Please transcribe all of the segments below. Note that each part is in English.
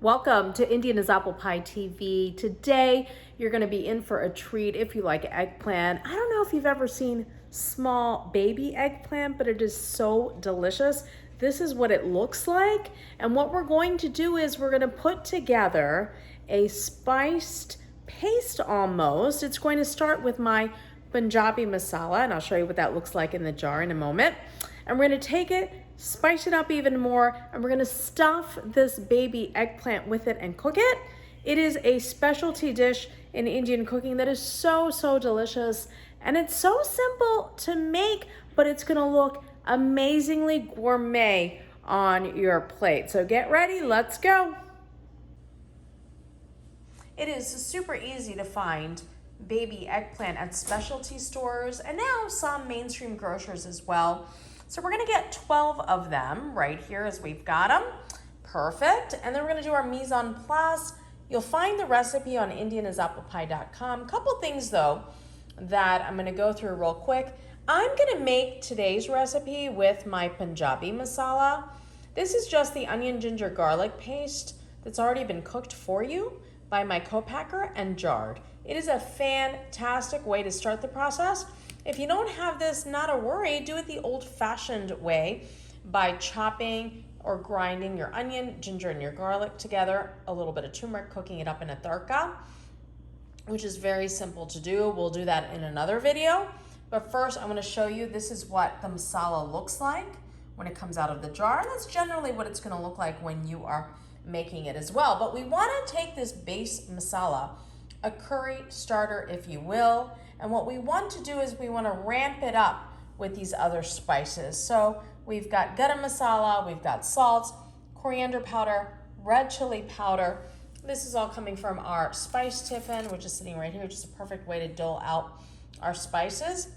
Welcome to Indian as Apple Pie TV. Today, you're going to be in for a treat if you like eggplant. I don't know if you've ever seen small baby eggplant, but it is so delicious. This is what it looks like. And what we're going to do is we're going to put together a spiced paste almost. It's going to start with my Punjabi Masala, and I'll show you what that looks like in the jar in a moment. And we're going to take it, spice it up even more, and we're going to stuff this baby eggplant with it and cook it. It is a specialty dish in Indian cooking that is so delicious, and it's so simple to make, but it's going to look amazingly gourmet on your plate. So get ready, let's go. It is super easy to find baby eggplant at specialty stores and now some mainstream grocers as well. So we're gonna get 12 of them right here as we've got them. Perfect. And then we're gonna do our mise en place. You'll find the recipe on indianasapplepie.com. Couple things though that I'm gonna go through real quick. I'm gonna make today's recipe with my Punjabi Masala. This is just the onion, ginger, garlic paste that's already been cooked for you by my co-packer and jarred. It is a fantastic way to start the process. If you don't have this, not a worry, do it the old-fashioned way by chopping or grinding your onion, ginger, and your garlic together, a little bit of turmeric, cooking it up in a tadka, which is very simple to do. We'll do that in another video. But first, I'm gonna show you, this is what the masala looks like when it comes out of the jar. And that's generally what it's gonna look like when you are making it as well. But we wanna take this base masala, a curry starter, if you will, and what we want to do is we want to ramp it up with these other spices. So we've got garam masala, we've got salt, coriander powder, red chili powder. This is all coming from our spice tiffin, which is sitting right here, which is a perfect way to dole out our spices.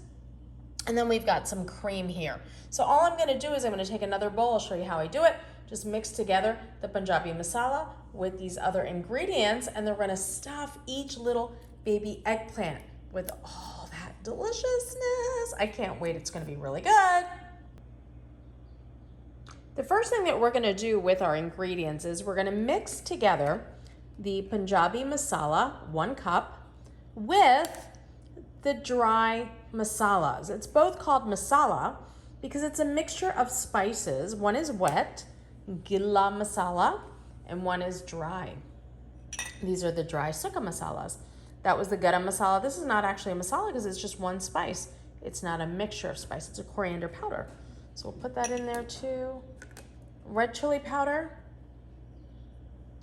And then we've got some cream here. So all I'm gonna do is I'm gonna take another bowl, I'll show you how I do it, just mix together the Punjabi masala with these other ingredients, and then we're gonna stuff each little baby eggplant with all that deliciousness. I can't wait, it's gonna be really good. The first thing that we're gonna do with our ingredients is we're gonna mix together the Punjabi masala, 1 cup, with the dry masalas. It's both called masala because it's a mixture of spices. One is wet, gilla masala, and one is dry. These are the dry sukka masalas. That was the garam masala. This is not actually a masala because it's just one spice. It's not a mixture of spice. It's a coriander powder. So we'll put that in there too. Red chili powder.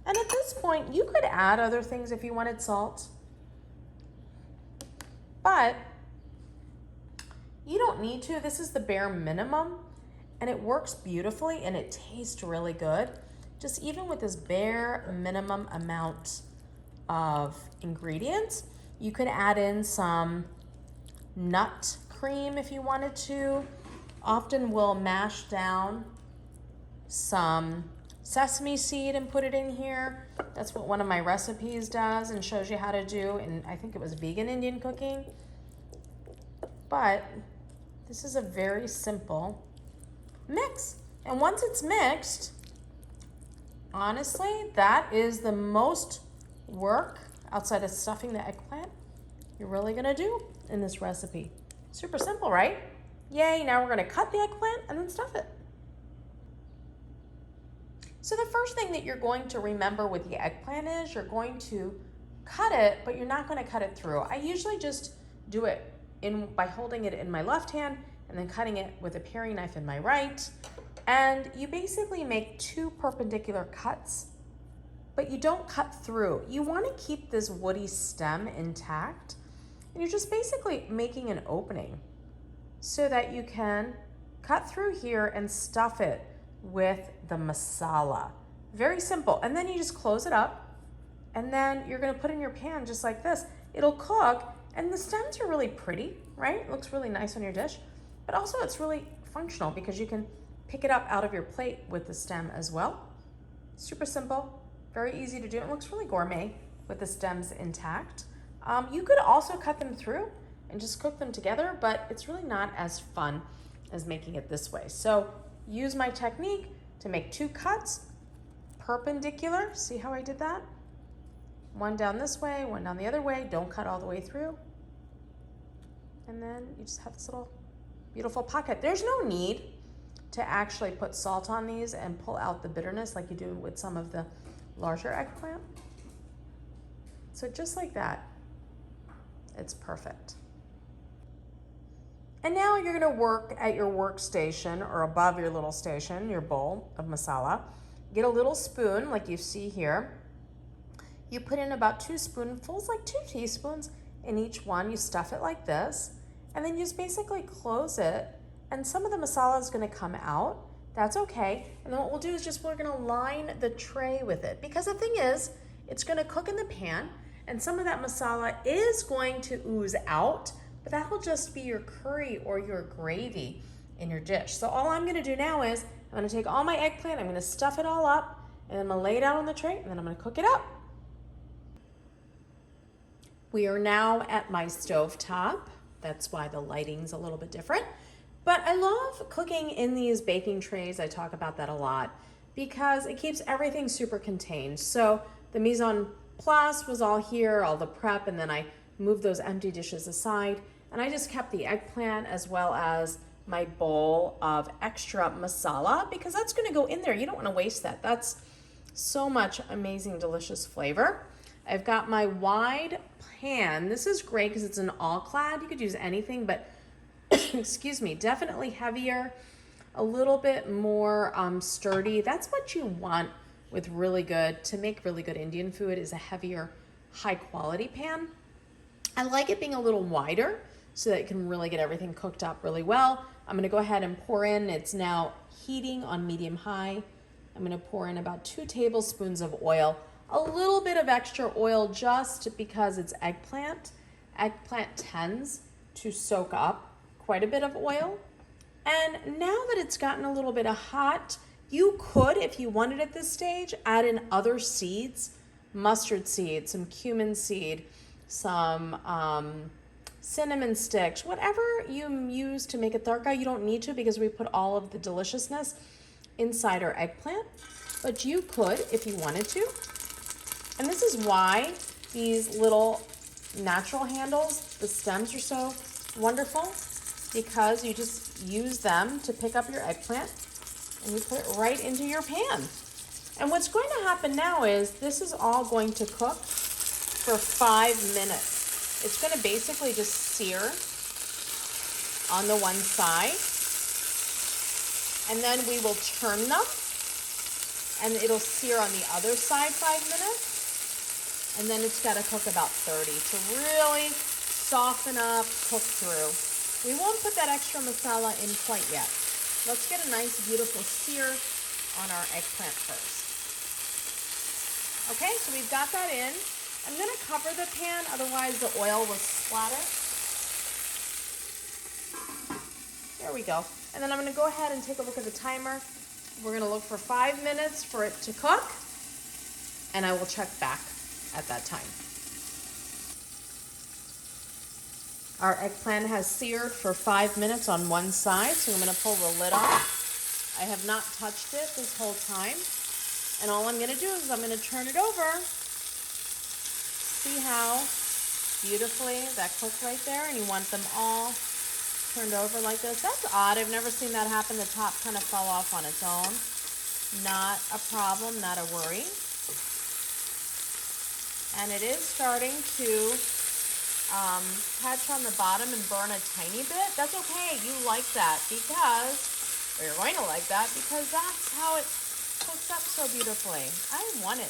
And at this point, you could add other things if you wanted salt. But you don't need to. This is the bare minimum. And it works beautifully and it tastes really good. Just even with this bare minimum amount of ingredients, you could add in some nut cream if you wanted to. Often we'll mash down some sesame seed and put it in here. That's what one of my recipes does and shows you how to do, and I think it was vegan Indian cooking. But this is a very simple mix. And once it's mixed, honestly, that is the most work outside of stuffing the eggplant you're really gonna do in this recipe. Super simple, right? Yay, now we're gonna cut the eggplant and then stuff it. So the first thing that you're going to remember with the eggplant is you're going to cut it, but you're not gonna cut it through. I usually just do it by holding it in my left hand and then cutting it with a paring knife in my right. And you basically make 2 perpendicular cuts, but you don't cut through. You want to keep this woody stem intact, and you're just basically making an opening so that you can cut through here and stuff it with the masala. Very simple. And then you just close it up, and then you're going to put in your pan just like this. It'll cook, and the stems are really pretty, right? It looks really nice on your dish, but also it's really functional because you can pick it up out of your plate with the stem as well. Super simple, very easy to do. It looks really gourmet with the stems intact. You could also cut them through and just cook them together, but it's really not as fun as making it this way. So use my technique to make 2 cuts perpendicular. See how I did that? One down this way, one down the other way. Don't cut all the way through. And then you just have this little beautiful pocket. There's no need to actually put salt on these and pull out the bitterness like you do with some of the larger eggplant. So just like that, it's perfect. And now you're gonna work at your workstation or above your little station, your bowl of masala. Get a little spoon like you see here. You put in about 2 spoonfuls, like 2 teaspoons in each one. You stuff it like this, and then you just basically close it, and some of the masala is gonna come out. That's okay. And then what we'll do is we're gonna line the tray with it, because the thing is, it's gonna cook in the pan, and some of that masala is going to ooze out, but that will just be your curry or your gravy in your dish. So all I'm gonna do now is, I'm gonna take all my eggplant, I'm gonna stuff it all up, and then I'm gonna lay it out on the tray, and then I'm gonna cook it up. We are now at my stove top. That's why the lighting's a little bit different. But I love cooking in these baking trays. I talk about that a lot because it keeps everything super contained. So the mise en place was all here, all the prep, and then I moved those empty dishes aside. And I just kept the eggplant as well as my bowl of extra masala, because that's gonna go in there. You don't wanna waste that. That's so much amazing, delicious flavor. I've got my wide pan. This is great because it's an all-clad. You could use anything, but excuse me, definitely heavier, a little bit more sturdy. That's what you want with to make really good Indian food, is a heavier, high-quality pan. I like it being a little wider so that it can really get everything cooked up really well. I'm gonna go ahead and pour in. It's now heating on medium-high. I'm gonna pour in about 2 tablespoons of oil. A little bit of extra oil just because it's eggplant. Eggplant tends to soak up quite a bit of oil. And now that it's gotten a little bit hot, you could, if you wanted at this stage, add in other seeds, mustard seed, some cumin seed, some cinnamon sticks, whatever you use to make a tadka. You don't need to, because we put all of the deliciousness inside our eggplant, but you could if you wanted to. And this is why these little natural handles, the stems, are so wonderful, because you just use them to pick up your eggplant and you put it right into your pan. And what's going to happen now is this is all going to cook for 5 minutes. It's going to basically just sear on the one side, and then we will turn them and it'll sear on the other side 5 minutes. And then it's got to cook about 30 to really soften up, cook through. We won't put that extra masala in quite yet. Let's get a nice, beautiful sear on our eggplant first. Okay, so we've got that in. I'm going to cover the pan, otherwise the oil will splatter. There we go. And then I'm going to go ahead and take a look at the timer. We're going to look for 5 minutes for it to cook, and I will check back at that time. Our eggplant has seared for 5 minutes on one side, so I'm going to pull the lid off. I have not touched it this whole time, and all I'm going to do is I'm going to turn it over. See how beautifully that cooked right there? And you want them all turned over like this. That's odd. I've never seen that happen. The top kind of fell off on its own. Not a problem, not a worry. And it is starting to catch on the bottom and burn a tiny bit. That's okay. You like that because, or you're going to like that because that's how it cooks up so beautifully. I want it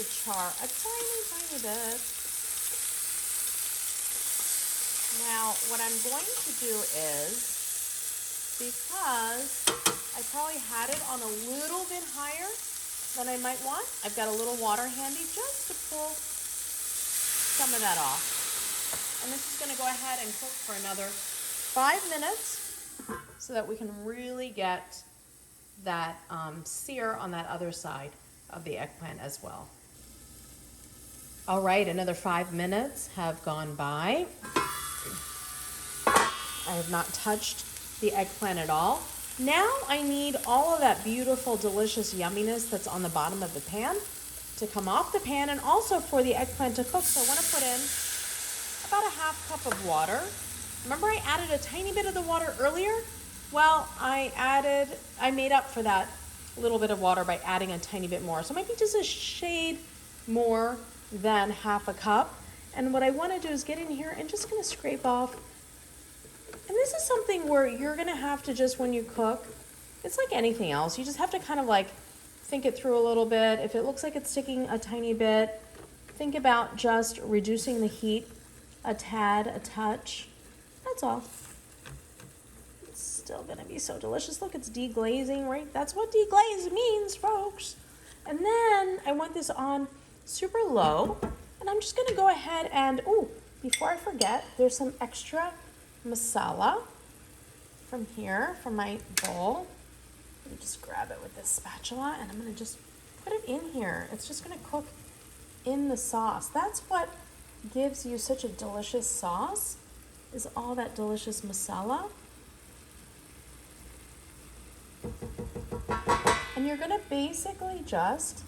to char a tiny, tiny bit. Now, what I'm going to do is, because I probably had it on a little bit higher than I might want, I've got a little water handy just to pull some of that off. And this is going to go ahead and cook for another 5 minutes so that we can really get that sear on that other side of the eggplant as well. All right, another 5 minutes have gone by. I have not touched the eggplant at all. Now I need all of that beautiful, delicious yumminess that's on the bottom of the pan to come off the pan, and also for the eggplant to cook. So I want to put in about a half cup of water. Remember I added a tiny bit of the water earlier? Well, I made up for that little bit of water by adding a tiny bit more. So maybe just a shade more than half a cup. And what I want to do is get in here and just going to scrape off. And this is something where you're going to have to just, when you cook, it's like anything else. You just have to kind of like think it through a little bit. If it looks like it's sticking a tiny bit, think about just reducing the heat a tad, a touch. That's all. It's still going to be so delicious. Look, it's deglazing, right? That's what deglaze means, folks. And then I want this on super low. And I'm just going to go ahead and, before I forget, there's some extra masala from here, from my bowl. Let me just grab it with this spatula, and I'm going to just put it in here. It's just going to cook in the sauce. That's what gives you such a delicious sauce, is all that delicious masala. And you're going to basically just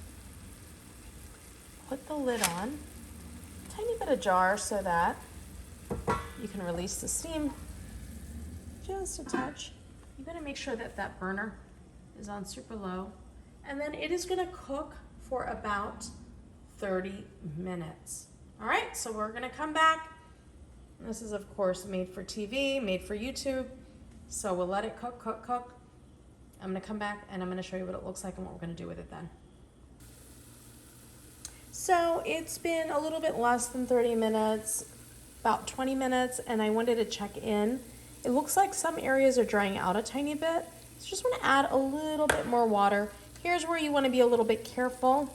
put the lid on, tiny bit ajar so that you can release the steam just a touch. You're going to make sure that that burner is on super low, and then it is going to cook for about 30 minutes. All right, so we're going to come back. This is, of course, made for TV, made for YouTube, so we'll let it cook. I'm going to come back and I'm going to show you what it looks like and what we're going to do with it then. So it's been a little bit less than 30 minutes, about 20 minutes, and I wanted to check in. It looks like some areas are drying out a tiny bit. So just want to add a little bit more water. Here's where you want to be a little bit careful.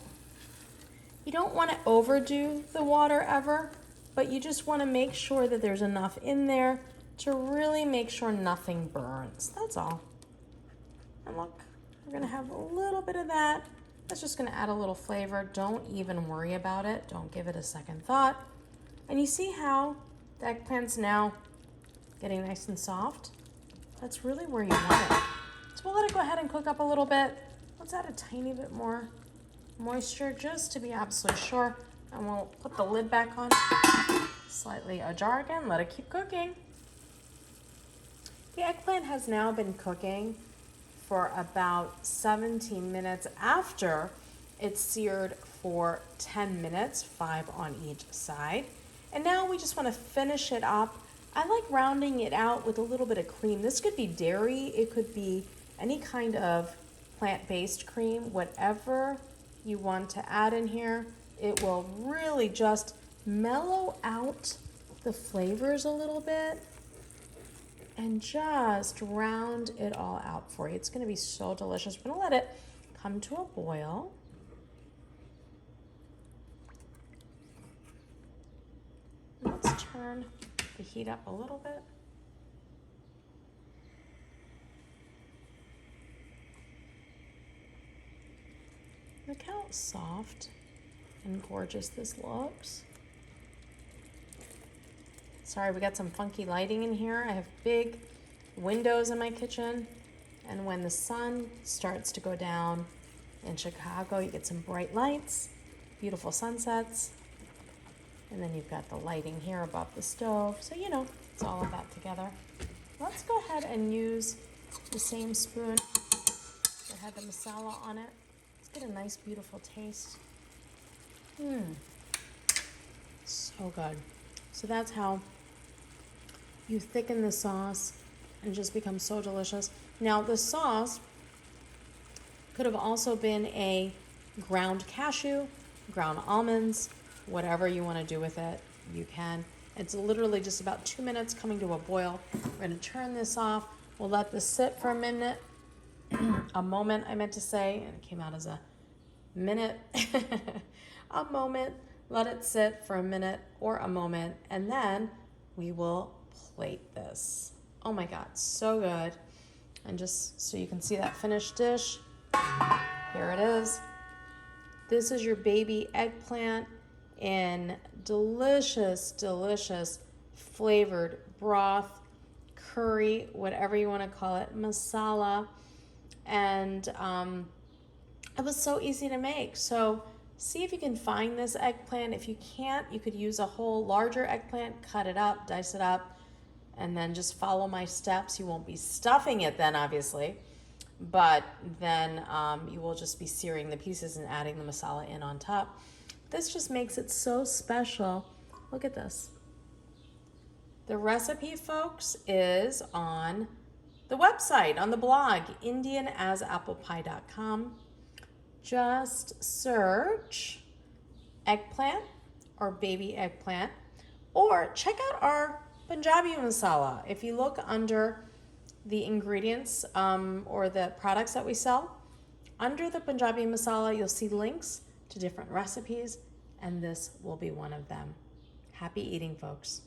You don't want to overdo the water ever, but you just want to make sure that there's enough in there to really make sure nothing burns. That's all. And look, we're going to have a little bit of that. That's just going to add a little flavor. Don't even worry about it. Don't give it a second thought. And you see how the eggplant's now getting nice and soft? That's really where you want it. So we'll let it go ahead and cook up a little bit. Let's add a tiny bit more moisture just to be absolutely sure. And we'll put the lid back on. Slightly ajar again. Let it keep cooking. The eggplant has now been cooking for about 17 minutes after it's seared for 10 minutes, 5 on each side. And now we just want to finish it up. I like rounding it out with a little bit of cream. This could be dairy, it could be any kind of plant-based cream, whatever you want to add in here. It will really just mellow out the flavors a little bit and just round it all out for you. It's going to be so delicious. We're going to let it come to a boil. Let's turn the heat up a little bit. Look how soft and gorgeous this looks. Sorry, we got some funky lighting in here. I have big windows in my kitchen, and when the sun starts to go down in Chicago, you get some bright lights, beautiful sunsets, and then you've got the lighting here above the stove. So, you know, it's all of that together. Let's go ahead and use the same spoon that had the masala on it. Let's get a nice, beautiful taste. So good. So that's how you thicken the sauce and just becomes so delicious. Now, the sauce could have also been a ground cashew, ground almonds, whatever you want to do with it, you can. It's literally just about 2 minutes coming to a boil. We're going to turn this off. We'll let this sit for a minute, a moment, I meant to say, and it came out as a minute, a moment. Let it sit for a minute or a moment, and then we will plate this. Oh my God, so good. And just so you can see that finished dish, here it is. This is your baby eggplant in delicious, delicious flavored broth, curry, whatever you want to call it, masala. And it was so easy to make. So see if you can find this eggplant. If you can't, you could use a whole larger eggplant, cut it up, dice it up, and then just follow my steps. You won't be stuffing it then, obviously, but then you will just be searing the pieces and adding the masala in on top. This just makes it so special. Look at this. The recipe, folks, is on the website, on the blog, indianasapplepie.com. Just search eggplant or baby eggplant, or check out our Punjabi Masala. If you look under the ingredients or the products that we sell, under the Punjabi Masala, you'll see links to different recipes, and this will be one of them. Happy eating, folks.